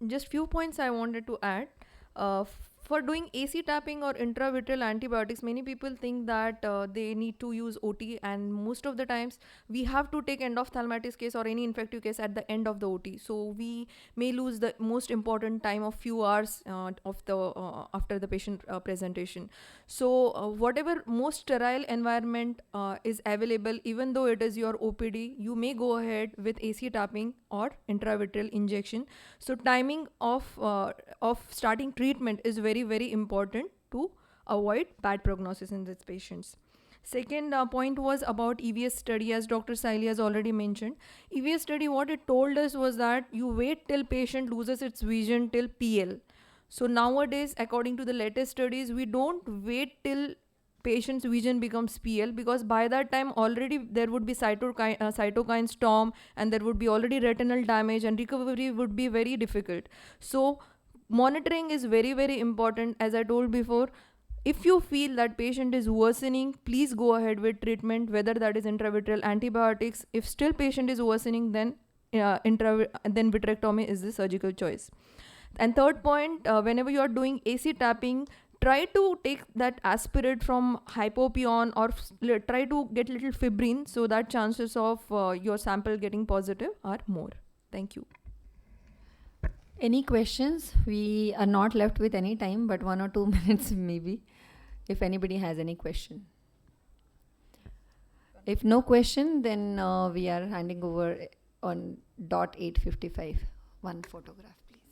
Just few points I wanted to add. For doing AC tapping or intravitreal antibiotics, many people think that they need to use OT, and most of the times we have to take endophthalmitis case or any infective case at the end of the OT. So we may lose the most important time of few hours of the after the patient presentation. So whatever most sterile environment is available, even though it is your OPD, you may go ahead with AC tapping or intravitreal injection. So timing of starting treatment is very important to avoid bad prognosis in these patients. Second point was about EVS study, as Dr. SAYALEE has already mentioned. EVS study, what it told us was that you wait till patient loses its vision till PL. So nowadays, according to the latest studies, we don't wait till patient's vision becomes PL, because by that time already there would be cytokine storm, and there would be already retinal damage, and recovery would be very difficult. So monitoring is very important. As I told before, if you feel that patient is worsening, please go ahead with treatment, whether that is intravitreal antibiotics. If still patient is worsening, then vitrectomy is the surgical choice. And third point, whenever you are doing AC tapping, try to take that aspirate from hypopion, or try to get little fibrin, so that chances of your sample getting positive are more. Thank you. Any questions? We are not left with any time, but 1 or 2 minutes maybe, if anybody has any question. If no question, then we are handing over on .855. One photograph, please.